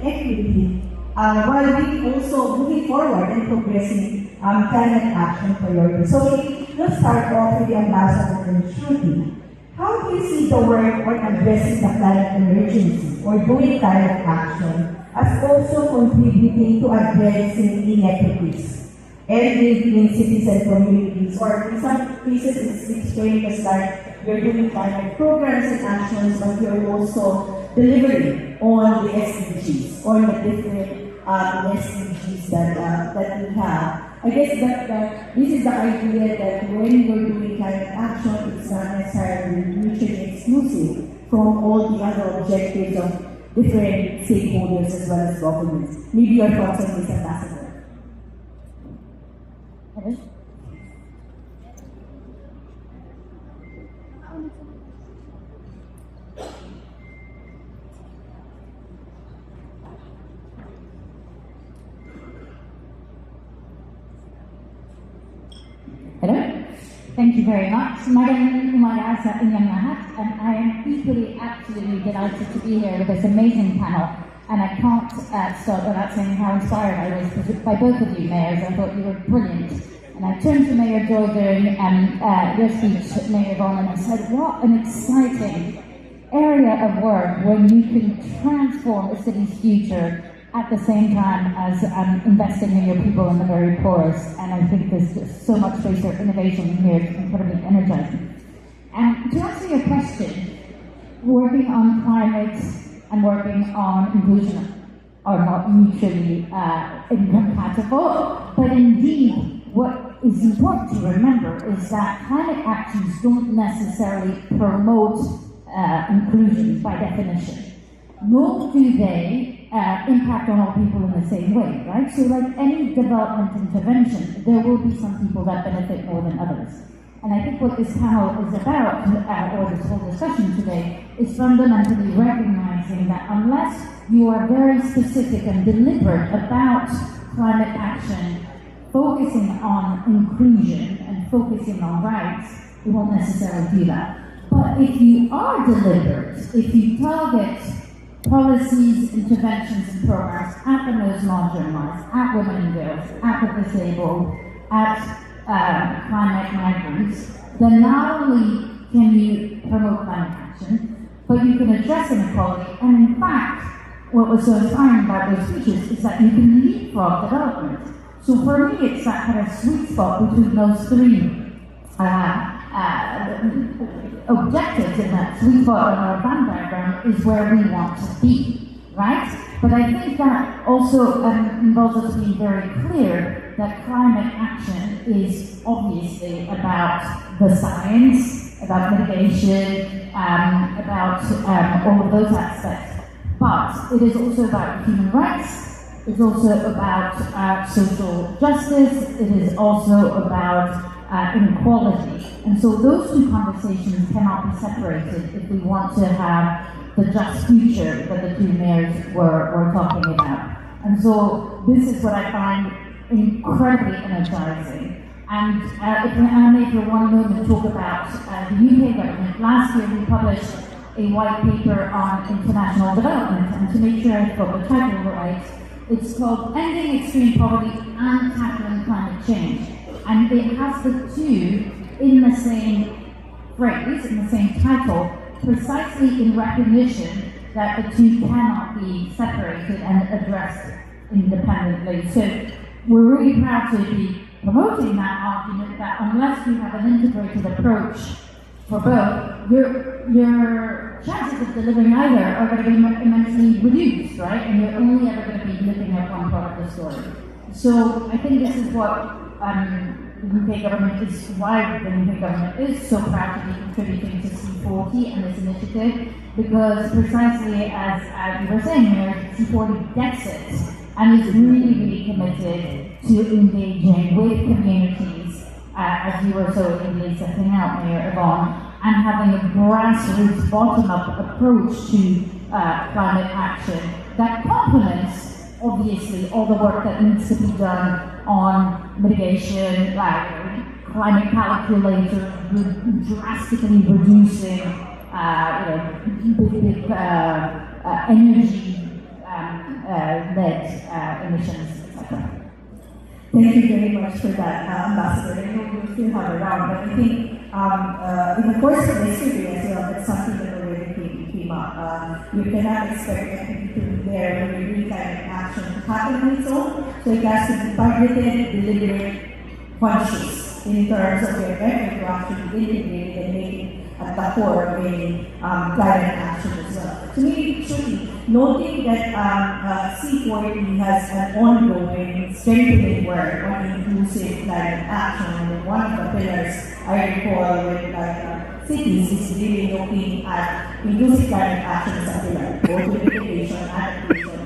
equity, while we also moving forward and progressing climate action priorities. So we'll start off with the Ambassador Shruti. How do you see the work on addressing the climate emergency or doing climate action as also contributing to addressing inequities and in cities and communities, or in some cases it's framed as like you're doing climate programs and actions, but you're also delivering on the SDGs or the different SDGs that we have. I guess that this is the idea that when you're doing climate action, it's not necessarily mutually exclusive from all the other objectives of different stakeholders as well as governments. Maybe your thoughts on this, Ambassador? Hello. Thank you very much. Magandang umaga sa inyong lahat, and I am equally absolutely delighted to be here with this amazing panel. And I can't start without saying how inspired I was by both of you mayors. I thought you were brilliant. And I turned to Mayor Joy during your speech, Mayor Yvonne, and I said, what an exciting area of work when you can transform a city's future at the same time as investing in your people and the very poorest. And I think there's just so much space for innovation here. It's incredibly energizing. And to answer your question, working on climate and working on inclusion are not mutually incompatible, but indeed what is important to remember is that climate actions don't necessarily promote inclusion by definition, nor do they impact on all people in the same way, right? So like any development intervention, there will be some people that benefit more than others. And I think what this panel is about, or this whole discussion today, is fundamentally recognizing that unless you are very specific and deliberate about climate action, focusing on inclusion and focusing on rights, you won't necessarily do that. But if you are deliberate, if you target policies, interventions, and programs at the most marginalized, at women and girls, at the disabled, at climate migrants, then not only can you promote climate action, but you can address inequality. And in fact, what was so inspiring about those speeches is that you can leapfrog development. So for me, it's that kind of sweet spot between those three objectives in that sweet spot on our Venn diagram is where we want to be, right? But I think that also involves us being very clear that climate action is obviously about the science, about mitigation, about all of those aspects. But it is also about human rights, it's also about social justice, it is also about inequality. And so those two conversations cannot be separated if we want to have the just future that the two mayors were talking about. And so this is what I find incredibly energizing. And if I may for one moment talk about the UK government, last year we published a white paper on international development, and to make sure I've got the title right, it's called Ending Extreme Poverty and Tackling Climate Change. And it has the two in the same phrase, in the same title, precisely in recognition that the two cannot be separated and addressed independently. So we're really proud to be promoting that argument that unless you have an integrated approach for both, your chances of delivering either are going to be immensely reduced, right? And you're only ever going to be looking at one part of the story. So I think this is what the UK government is, why the UK government is so proud to be contributing to C40 and this initiative, because precisely as you were saying, Mayor, C40 gets it and is really, really committed to engaging with communities, as you were so ably setting out, Mayor Yvonne, and having a grassroots, bottom-up approach to climate action that complements, obviously, all the work that needs to be done on mitigation, climate calculators, drastically reducing big energy led emissions, etc. Thank you very much for that, Ambassador. I know we still have around, but I think in the course of the survey as well, that's something that already came up. You cannot expect everything to be there when you really kind of action to happen on its own. So it has to be targeted, deliberate, conscious in terms of your effort to actually integrate and make it at the core of any climate action as well. So maybe Shruti, noting that C40 has an ongoing strengthening work on inclusive climate action, and one of the pillars I recall with cities is really looking at inclusive climate action as a pillar, both mitigation, adaptation,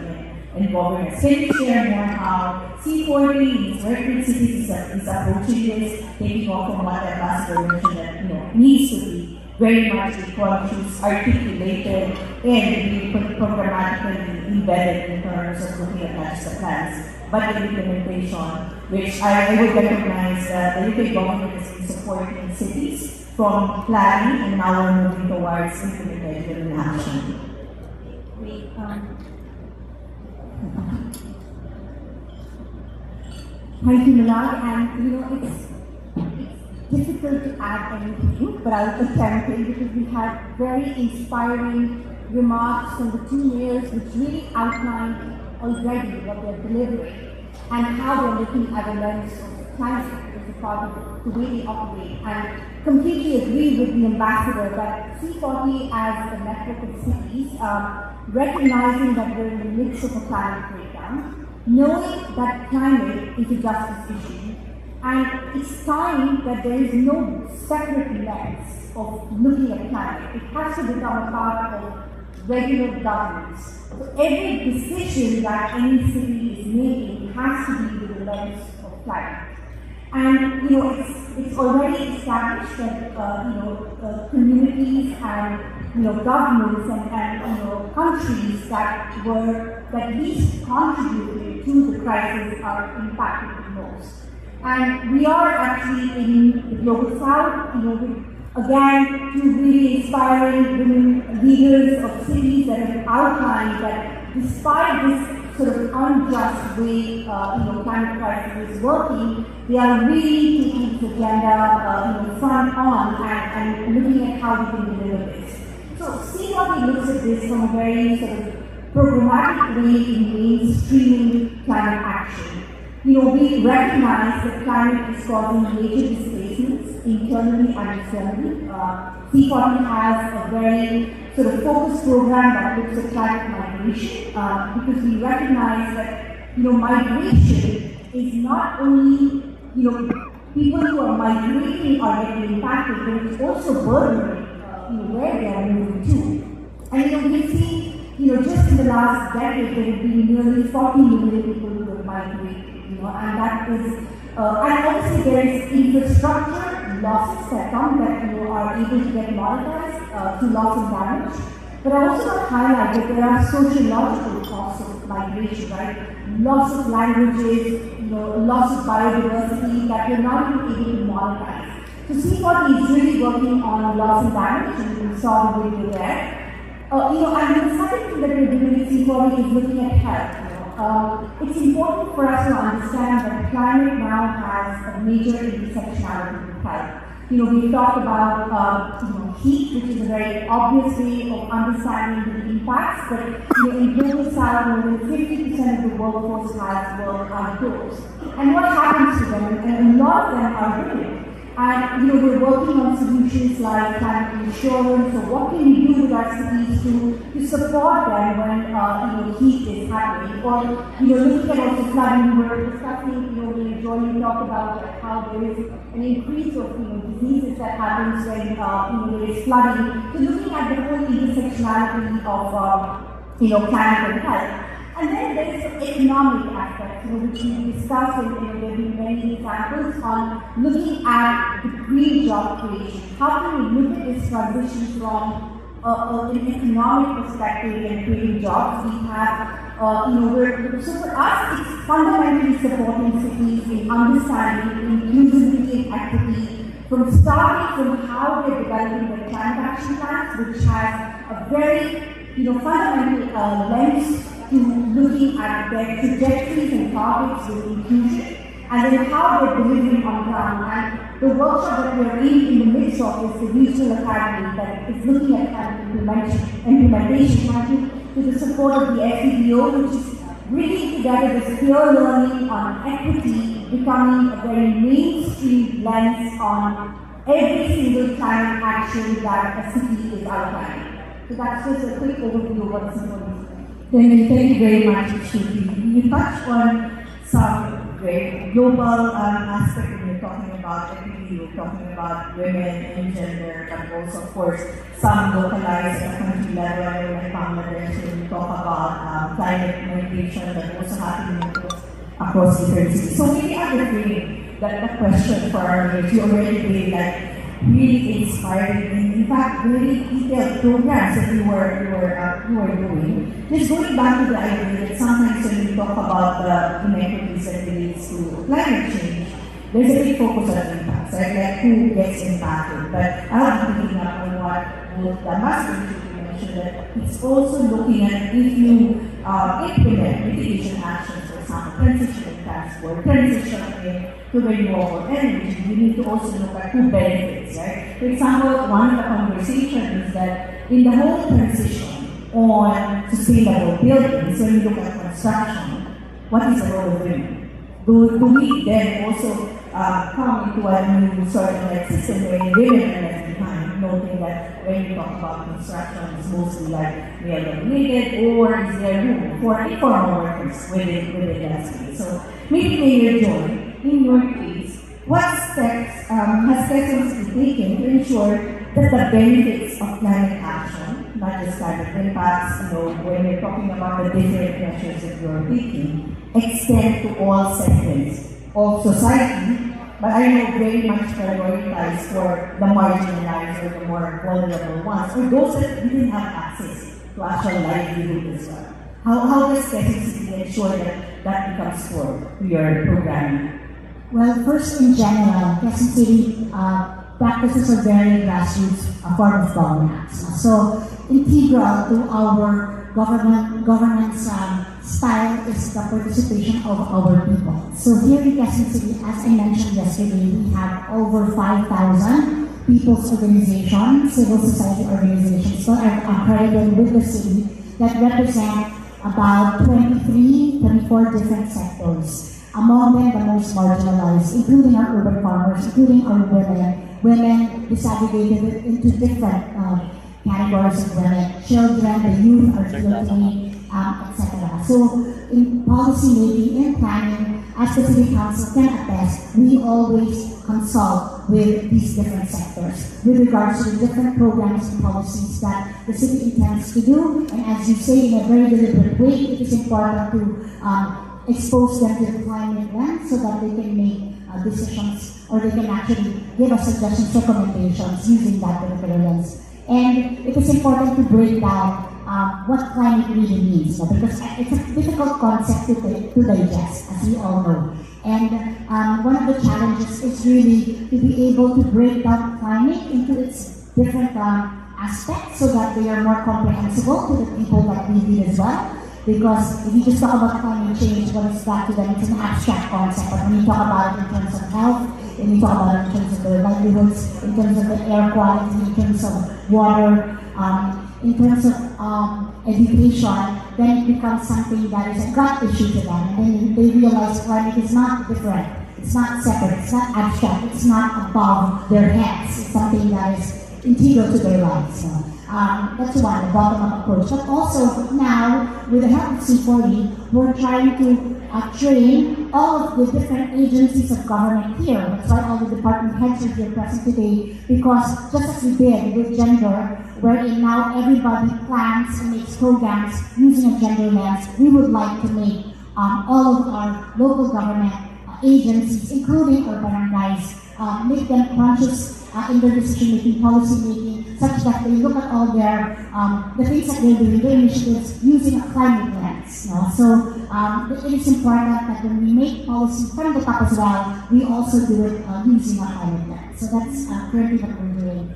and governance. Can you share more how C40 is working with cities is approaching this, taking off from what the Ambassador mentioned that needs to be very much conscious, articulated, and be programmatically embedded in terms of looking at not just the plans, but the implementation, which I would recognize that the UK government has been supporting cities from planning, and now we're moving towards implementation and action. Thank you, Milag, and it's difficult to add anything, but I'll attempt it because we had very inspiring remarks from the two mayors which really outlined already what they're delivering and how they're looking at the lens of climate as a part of the way they operate. And completely agree with the ambassador that C40 as a network of cities, recognizing that we're in the midst of a climate breakdown, knowing that climate is a justice issue, and it's time that there is no separate lens of looking at climate. It has to become a part of regular governance. So every decision that any city is making has to be with the lens of climate. And it's already established that communities and governments and countries that least contributed to the crisis are impacted the most. And we are actually in the Global South, again, two really inspiring women leaders of cities that have outlined that despite this sort of unjust way, climate crisis is working, they are really taking this agenda, front on and looking at how we can deliver this. So C40 looks at this from a very sort of programmatic way in mainstreaming climate action. We recognize that climate is causing major displacements internally and externally. C40 has a very sort of focused program that looks at climate migration because we recognize that migration is not only people who are migrating are getting impacted, but it's also burdening where they are moving to. And we see just in the last decade there have been nearly 40 million people who have migrated. And that is, and obviously there is infrastructure losses that come that are able to get monetized through loss and damage. But I also want to highlight that there are sociological costs of migration, right? Loss of languages, loss of biodiversity that we're not even able to monetize. So C40 is really working on loss and damage, and we saw the video there. And the second thing that we're doing with C40 is looking at health. It's important for us to understand that climate now has a major intersectionality with health. We've talked about heat, which is a very obvious way of understanding the impacts, but in Global South, more than 50% of the workforce has work outdoors. And what happens to them? And a lot of them are women. And we're working on solutions like climate insurance, or what can we do with our cities to support them when heat is happening, or looking at also flooding. We were discussing, when Joy talked about how there is an increase of diseases that happens when there is flooding. So looking at the whole intersectionality of climate and health. And then there is the economic aspect, which we discussed, and there have been many examples on looking at the green job creation. How can we look at this transition from an economic perspective and creating jobs? We have, so for us, it's fundamentally supporting cities in understanding inclusivity and equity, from starting from how they're developing their climate action plans, which has a very fundamental lens to looking looking at their trajectories and targets with inclusion, and then how they're delivering on ground. And the workshop that we're in the midst of is the Regional Academy that is looking at implementation to the support of the FEDO, which is bringing together this peer learning on equity, becoming a very mainstream lens on every single climate action that a city is outlining. So that's just a quick overview of what's important. Thank you very much, Shruti. You touched on some very global aspect when you're talking about equity, you're talking about women and gender, but also, of course, some localized at the country level, like Bangladesh, when you talk about climate migration that also happening across different cities. So maybe I would bring that question for our viewers. You already made like really inspiring and in fact very detailed programs that you were doing. Just going back to the idea that sometimes when we talk about the inequities that relates to climate change, there's a big focus on impacts, right? Like who gets impacted. But I'll be picking up on what the master mentioned, that it's also looking at if you implement mitigation actions, for example, transition in transport, transition to renewable energy, you need to also look at who benefits, right? For example, one of the conversations is that in the whole transition on sustainable buildings, when you look at construction, what is the role of women? Do we then also come into a new sort of like system where women are left behind, noting that when you talk about construction, it's mostly like male-dominated, or is there room for informal workers within that space? So maybe Mayor Joy, in your case, what steps has Quezon been taken to ensure that the benefits of climate action, not just climate impacts, when you're talking about the different measures that you're taking, extend to all segments of society, but I know very much prioritized for the marginalized or the more vulnerable ones, or those that didn't have access to actual livelihood as well. How does Quezon ensure that that becomes core to your programming? Well, first in general, Quezon City practices a very grassroots form of governance. So integral to our governance style is the participation of our people. So here in Quezon City, as I mentioned yesterday, we have over 5,000 people's organizations, civil society organizations that are accredited with the city that represent about 24 different sectors. Among them, the most marginalized, including our urban farmers, including our women disaggregated into different categories of women, children, the youth, our elderly, etc. So in policy making, in planning, as the City Council can attest, we always consult with these different sectors with regards to the different programs and policies that the city intends to do. And as you say, in a very deliberate way, it is important to expose them to the climate lens so that they can make decisions, or they can actually give us suggestions, recommendations using that particular lens. And it is important to break down what climate really means, because it's a difficult concept to digest, as we all know. And one of the challenges is really to be able to break down climate into its different aspects so that they are more comprehensible to the people that we lead as well. Because if you just talk about climate change, what is that to them? It's an abstract concept. But when you talk about it in terms of health, when you talk about it in terms of their livelihoods, in terms of the air quality, in terms of water, in terms of education, then it becomes something that is a gut issue to them. And then they realize climate is not different. It's not separate. It's not abstract. It's not above their heads. It's something that is integral to their lives. So, that's one, the bottom-up approach. But also now, with the help of C40, we're trying to train all of the different agencies of government here. That's why all the department heads are here present today, because just as we did with gender, wherein now everybody plans and makes programs using a gender lens, we would like to make all of our local government agencies, including our barangays, make them conscious in their decision-making, policy-making, such that they look at all their, the things that they're doing, their initiatives, using a climate lens. You know? So it is important that when we make policy from the top as well, we also do it using a climate lens. So that's currently what we're doing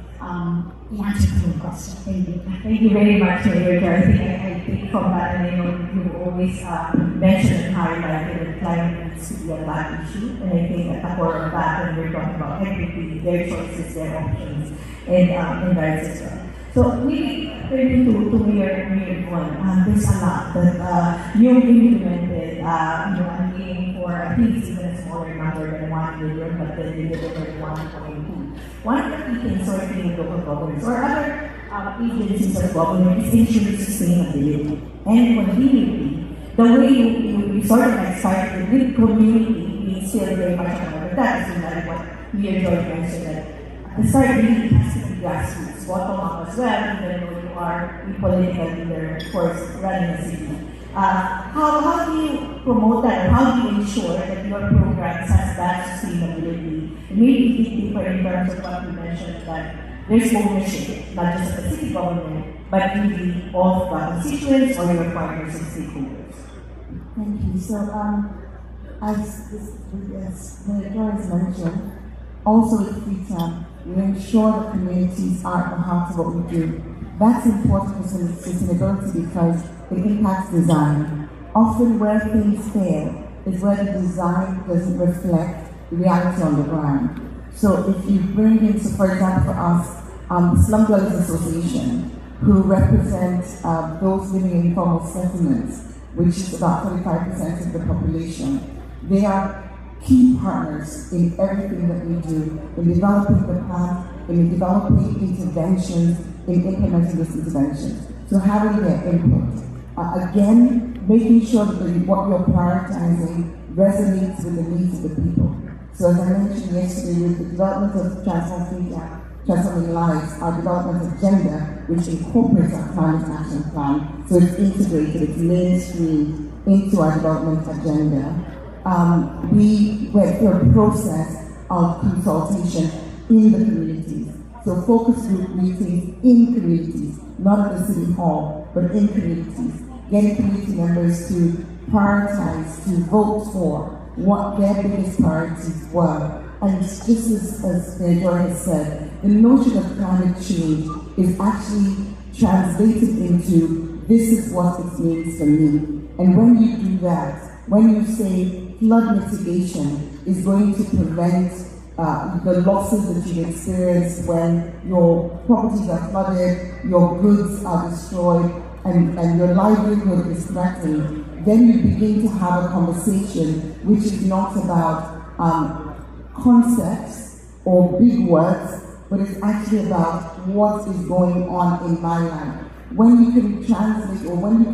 in answer to your question. Thank you. Thank you very much, Moderator. I think from that, and I know you always mention and highlight that climate needs to be a bad issue, and I think at the core of that, when we're talking about equity, their choices, their options, and rights as well. So really, turning to Mayor Yvonne, there's a lot that you've implemented. I'm aiming for at least even a smaller number than 1 million, but then they delivered 1.2. One of the key things working with local governments or other agencies of government is ensuring sustainability and continuity. The way you sort of like started with community is still very much about that. So like what Mayor George mentioned, that the start really has to be grassroots, bottom up as well, even though you are a political leader, of course, running a city. How do you promote that, or how do you ensure that your programs has that sustainability? Maybe think deeper in terms of what you mentioned, that there's ownership, not just of the city government, but really all of the constituents or your partners and stakeholders. Thank you. So, as Mayor has mentioned, also with Freetown, we ensure that communities are at the heart of what we do. That's important for sustainability because it impacts design. Often where things fail is where the design doesn't reflect the reality on the ground. So if you bring in, so for example for us, the Slum Dwellers Association, who represent those living in informal settlements, which is about 35% of the population, they are key partners in everything that we do, in developing the plan, in developing interventions, in implementing those interventions. So having their input. Again, making sure that what you're prioritizing resonates with the needs of the people. So as I mentioned yesterday, with the development of Transforming Lives, our development agenda, which incorporates our climate action plan, so it's integrated, it's mainstreamed into our development agenda. We went through a process of consultation in the communities. So focus group meetings in communities, not at the city hall, but in communities. Getting community members to prioritize, to vote for what their biggest priorities were. And just as Mayor has said, the notion of climate change is actually translated into this is what it means for me. And when you do that, when you say flood mitigation is going to prevent the losses that you experience when your properties are flooded, your goods are destroyed, and your livelihood is threatened, then you begin to have a conversation which is not about concepts or big words, but it's actually about what is going on in my life. When you can translate, or when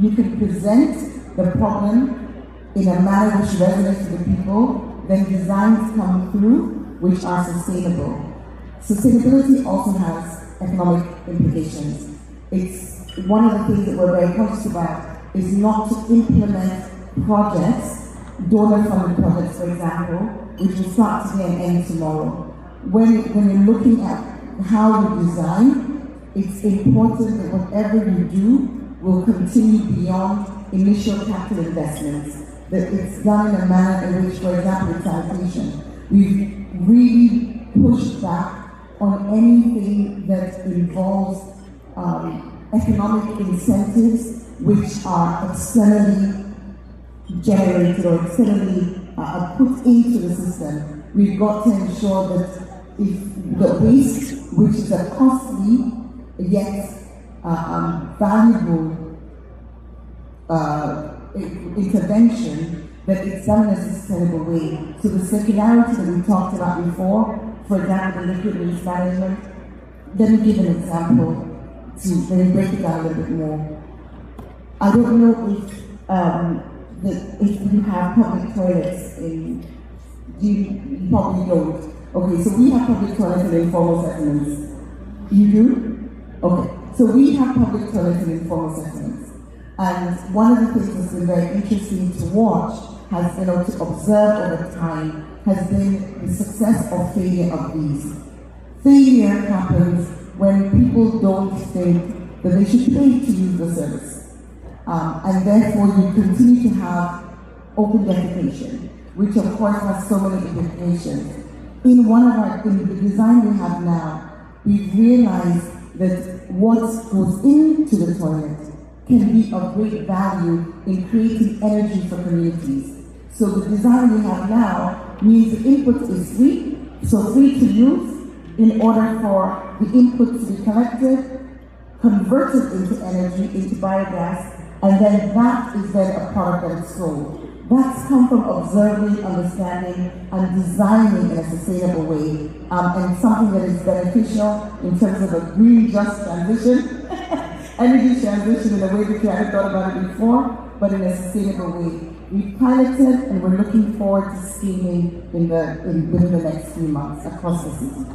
you can present the problem in a manner which resonates with the people, then designs come through which are sustainable. Sustainability also has economic implications. It's one of the things that we're very conscious about is not to implement projects, donor-funded projects, for example, which will start today and end tomorrow. When you're looking at how you design, it's important that whatever you do will continue beyond initial capital investments. That it's done in a manner in which, for example, with sanitation, we've really pushed back on anything that involves economic incentives which are externally generated or externally put into the system. We've got to ensure that if the waste, which is a costly yet valuable intervention, that it's done in a sustainable way. So the circularity that we talked about before, for example, the liquid waste management, let me give an example to maybe break it down a little bit more. I don't know if you have public toilets in, you probably don't. Okay, so we have public toilets in informal settlements. You do? Okay, so we have public toilets in informal settlements. And one of the things that's been very interesting to watch has been, or to observe over time, has been the success or failure of these. Failure happens when people don't think that they should pay to use the service. And therefore you continue to have open defecation, which of course has so many implications. In the design we have now, we've realized that what goes into the toilet can be of great value in creating energy for communities. So the design we have now means the input is free, so free to use, in order for the input to be collected, converted into energy, into biogas, and then that is then a product that is sold. That's come from observing, understanding, and designing in a sustainable way, and something that is beneficial in terms of a green just transition, energy transition in a way that you hadn't thought about it before, but in a sustainable way. We've piloted and we're looking forward to scaling within the next few months across the city.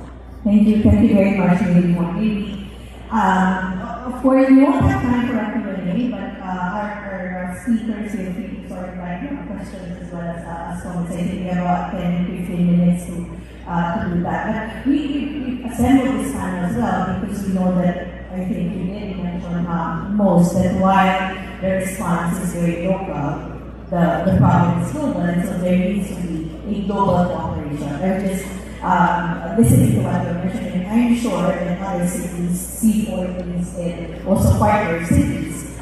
Thank you very much, Maybe. Of course, we won't have time for a Q&A, but our speakers will be sort of like questions as well as comments. I think we have about 10 to 15 minutes to do that. But we assembled this panel as well because we know that I think you did mention most that while the response is very local, the problem is global, and so there needs to be a global cooperation. They're just listening to what you're mentioning. I'm sure that other cities, C4 and also partner cities,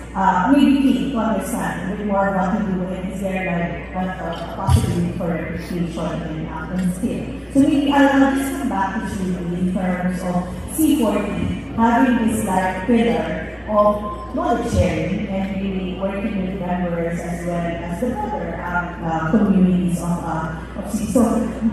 maybe need to understand a bit more what to do and is there like what possibility for replication and scale. So maybe I'll just come back to Shruti in terms of C4 having this like pillar of knowledge sharing and really working with members as well as the other communities of cities. So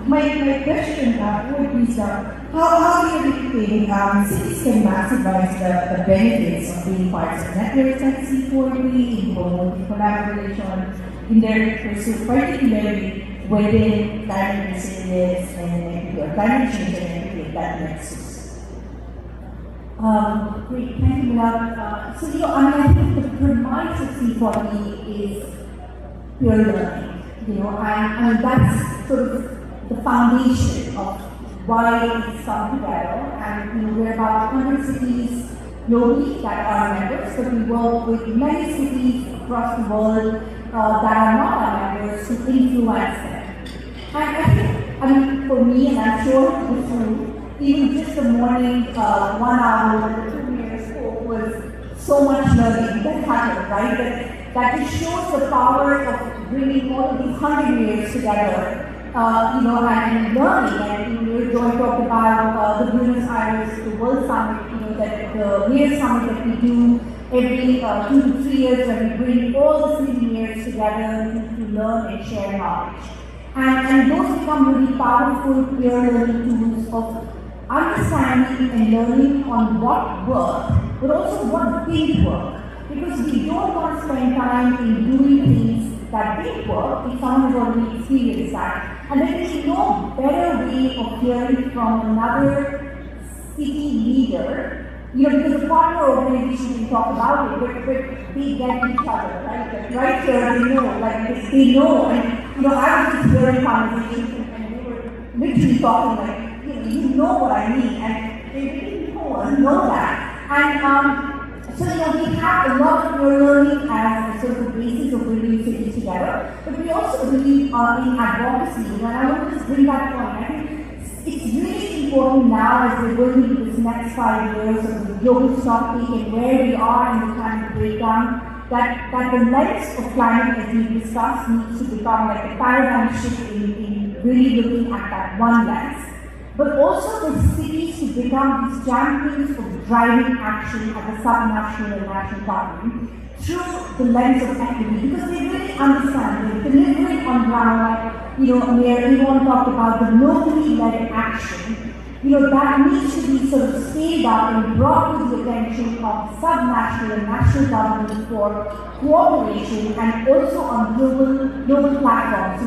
my question would be, how do you think cities can maximize the benefits of being parts of networks like C4B, in collaboration, in their pursuit, particularly within climate resilience and climate change and that nexus? Great, thank you, Milag. So, I think the premise of C4B is pure learning, and that's sort of the foundation of why it's come together. And, we're about 100 cities globally that are members, but we work with many cities across the world that are not our members to influence them. And I think, for me, and I'm sure it's true, even just the morning 1 hour when the 2 mayors spoke was so much learning that happened, right? That just shows the power of bringing all of these 100 mayors together, and learning. And we're going to talk about the Buenos Aires, the World Summit, that the mayor summit that we do every 2 to 3 years, where we bring all the city mayors together to learn and share knowledge. And those become really powerful peer learning tools of understanding and learning on what worked, but also what didn't work. Because we don't want to spend time in doing things that didn't work if someone has already experienced that. And there is no better way of hearing from another city leader, because the partner organization can talk about it, but they get each other, right? Right here, they know, and I was just hearing conversations and they were literally talking you know what I mean, and they really know that. And so we have a lot of peer learning as a sort of basis of bringing cities together, but we also believe in advocacy, and I want to just bring that point. I think it's really important now as we're going into this next 5 years of the global stocktake and where we are in the climate breakdown, that the lens of climate, as we discussed, needs to become like a paradigm shift in really looking at that one lens. But also for cities to become these champions of driving action at the subnational and national government through the lens of equity, because they really understand that delivering on ground, like Mayor Yvonne talked about the locally led action, that needs to be sort of scaled up and brought to the attention of subnational and national governments for cooperation and also on global platforms.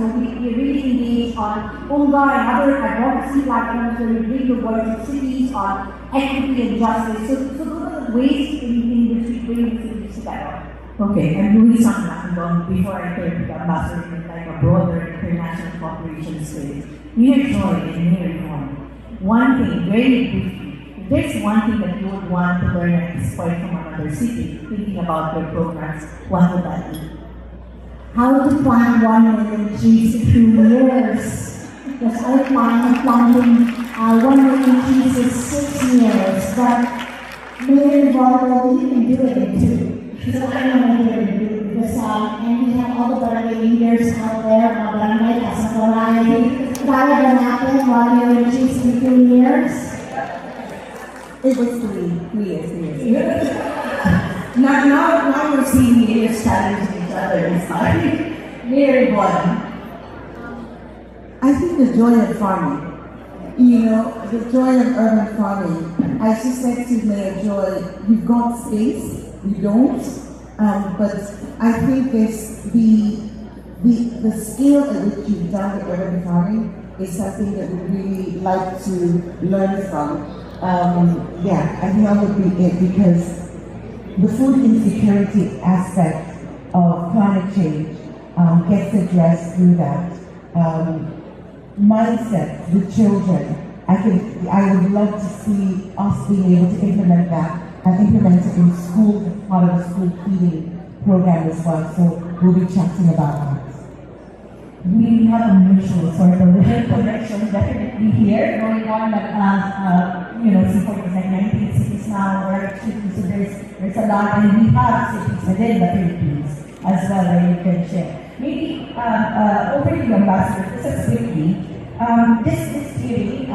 We really engage on UNGA and other advocacy platforms where we bring the voice of cities on equity and justice. So those are the ways in which we bring the cities together. Okay, I'm doing something before I turn to the ambassador in like a broader international cooperation space. Mayor Joy and Mayor Yvonne, one thing, very briefly, if there's one thing that you would want to learn and exploit from another city, thinking about your programs, what would that be? How to plant 1 million trees in 2 years. Because I plan on planting 1 million trees in 6 years, but Mayor Yvonne, you can do it in 2. So I don't know what to do because and we have all the barangay leaders out there, barangay, Casacolay, kaya ba natin 1 million trees in 2 years? It was 3 years. Now we're seeing leaders challenging each other inside. Mayor Yvonne. I think the joy of farming, the joy of urban farming. I just said to Mayor Joy, we've got space, we don't, but I think this, the scale at which you've done the urban farming is something that we'd really like to learn from. I think that would be it, because the food insecurity aspect of climate change gets addressed through that. Mindset with children. I would love to see us being able to implement that and implement it in school as part of the school feeding program as well. So we'll be chatting about that. We have a mutual sort of connection definitely here going on, but Singapore is like 19 cities now, or so there's a lot, and we have cities within the Philippines as well that you can share. Maybe over to the ambassador, just quickly. This theory,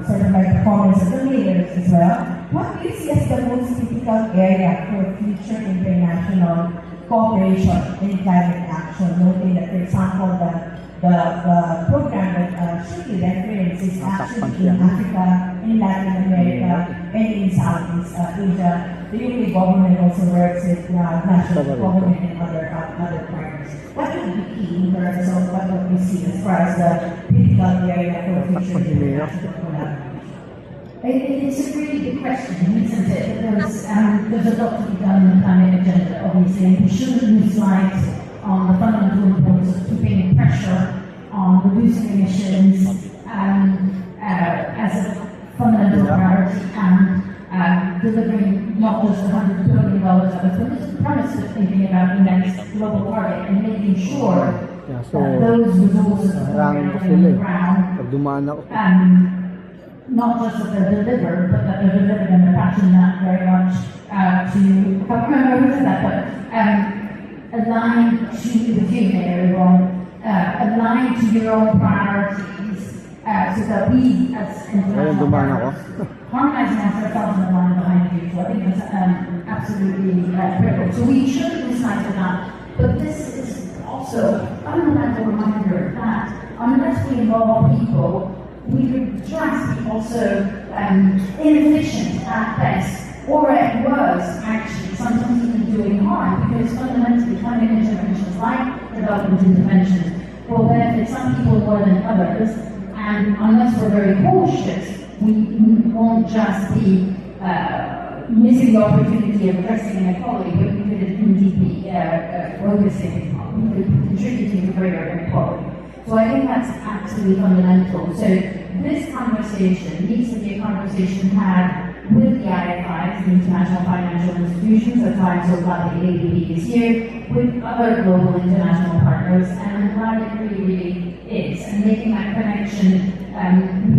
sort of like performance of the mayors as well, what do you see as the most typical area for future international cooperation in climate action? Noting that, for example, the program that Shruti referenced is actually in Africa, in Latin America, and in Southeast Asia. The UK government also works with national government and other partners. What would be key in terms of what we see as far as the critical area for future international collaboration? It's a really good question, isn't it? Because there's a lot to be done in the climate agenda, obviously, and we shouldn't lose sight on the fundamental importance of keeping pressure on reducing emissions as a fundamental priority and delivering not just $100 billion but the premise of thinking about the next global target and making sure that those resources are on the ground, not just that they're delivered, but that they're delivered in a fashion that very much to, I can't remember that, but aligned to the Mayor, aligned to your own priorities, so that we as international partners harmonizing ourselves and align behind you. So I think that's absolutely critical. So we shouldn't lose sight of that. But this is also a fundamental reminder that unless we involve people, we could just be also inefficient at best, or at worst, actually, sometimes even doing harm, because fundamentally climate interventions like development interventions will benefit some people more than others, and unless we're very cautious, we won't just be missing the opportunity of addressing inequality, but we could indeed be focusing on, we could contributing to greater inequality. So I think that's absolutely fundamental. So this conversation needs to be a conversation had with the IFIs, the international financial institutions, at times so about the ADB this year, with other global international partners, and I'm glad it really is. And making that connection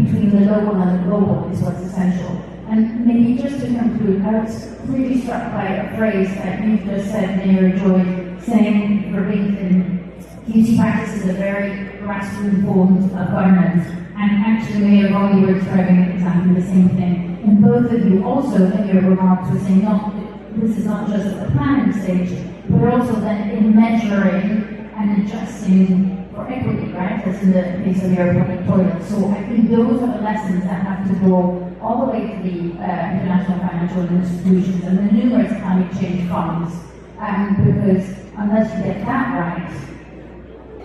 between the local and the global is what's essential. And maybe just to conclude, I was really struck by a phrase that you just said, Mayor Joy, saying for LinkedIn, beauty practice is a very grassroots form of governance. And actually, Mayor Yvonne, you were describing exactly the same thing. And both of you also, in your remarks, were saying, this is not just at the planning stage, but also then in measuring and adjusting for equity, right? As in the case of your public toilets. So I think those are the lessons that have to go all the way to the international financial institutions and the numerous climate change funds. Because unless you get that right,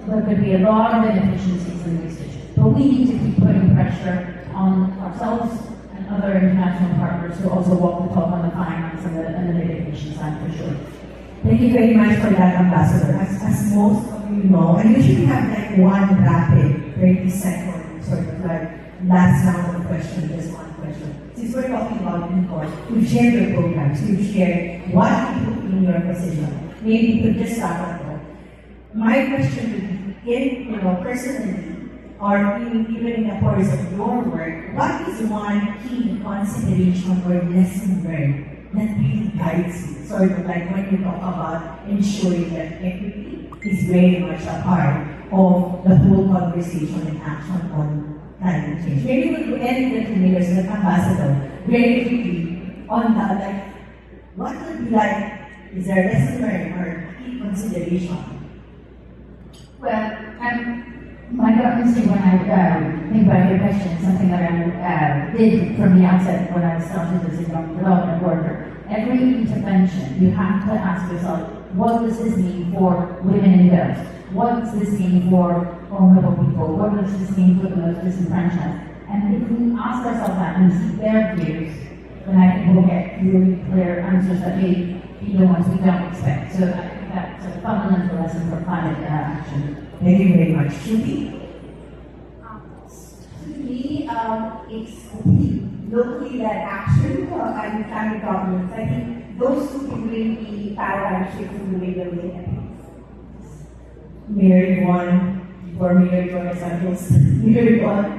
there could be a lot of inefficiencies in these issues. But we need to keep putting pressure on ourselves and other international partners to also walk the talk on the finance and the mitigation side for sure. Thank you very much for that, Ambassador. As most of you know, I usually have like one rapid 30-second sort of like last round of questions, just one question. Since we're talking about people, you've shared your programs, you've shared what you put in your position. Maybe you could just start off. My question would be, personally, or even in the course of your work, what is one key consideration or lesson learned that really guides you? Sort of like when you talk about ensuring that equity is very much a part of the whole conversation and action on climate change. Maybe we could end the 2 minutes with Ambassador very quickly on that, like, what would be like, is there a lesson learned or key consideration? Well, my gut instinct when I think about your question, something that I did from the outset when I started as a young development worker. Every intervention, you have to ask yourself, what does this mean for women in girls? What does this mean for vulnerable people? What does this mean for the most disenfranchised? And if we ask ourselves that and see their views, then I think we'll get really clear answers that may be the ones we don't expect. So I think that's a fundamental lesson for climate action. Thank you very much. Shruti? To me, it's locally led action and climate governance. I think those two can really be paradigm shifts in the way we're looking at things. Mayor Yvonne, for Mayor Yvonne San Jos. Mayor Yvonne.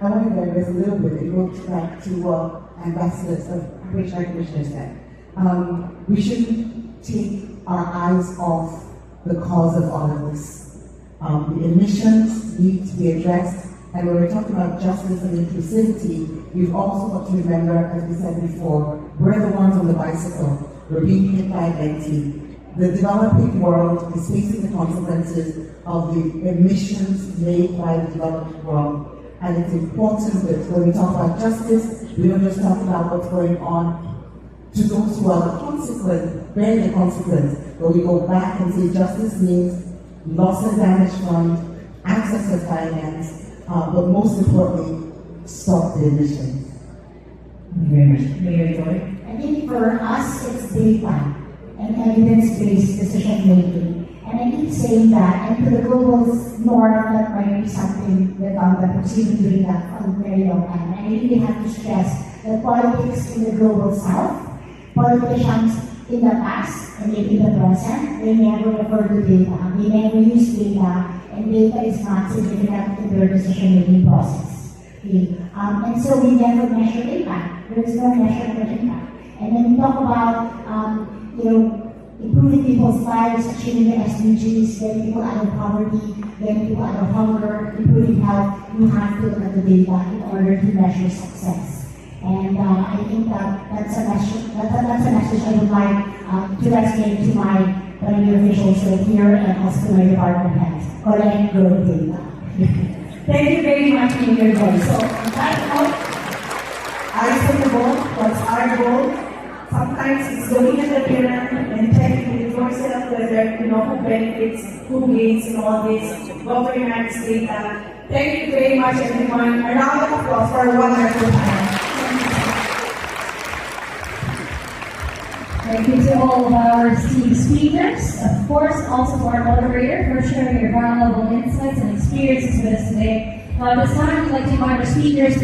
I want to digress a little bit. It goes back to ambassadors, which our commissioner said. We shouldn't take our eyes off the cause of all of this. The emissions need to be addressed, and when we're talking about justice and inclusivity, we've also got to remember, as we said before, we're the ones on the bicycle. We're being hit by a 90. The developing world is facing the consequences of the emissions made by the developing world. And it's important that when we talk about justice, we don't just talk about what's going on to those who are the consequence, bearing the consequence, but we go back and say justice means loss and damage fund, access to finance, but most importantly, stop the emissions. Mayor Joy? I think for us, it's data and evidence-based decision making. And I keep saying that, and to the global north, that might be something that we've been doing that for a very long time. And I really have to stress that politics in the global south, politicians in the past and maybe in the present, they never refer to data. They never use data, and data is not significant in their decision-making process. Okay? And so we never measure impact. There is no measurement of impact. And when we talk about, improving people's lives, achieving the SDGs, getting people out of poverty, getting people out of hunger, improving health, you have to look at the data in order to measure success. And I think that's a message I would like to resonate to my officials here and also to my department heads. Collect good data. Thank you very much, Mayor Joy. So, on that note, eyes on the ball, what's our goal? Sometimes it's looking at the mirror and checking with yourself whether who benefits, who gains in all this, government data. Thank you very much, everyone. A round of applause for a wonderful time. Thank you to all of our esteemed speakers, of course, also to our moderator for sharing your valuable insights and experiences with us today. Now, at this time, we'd like to invite our speakers to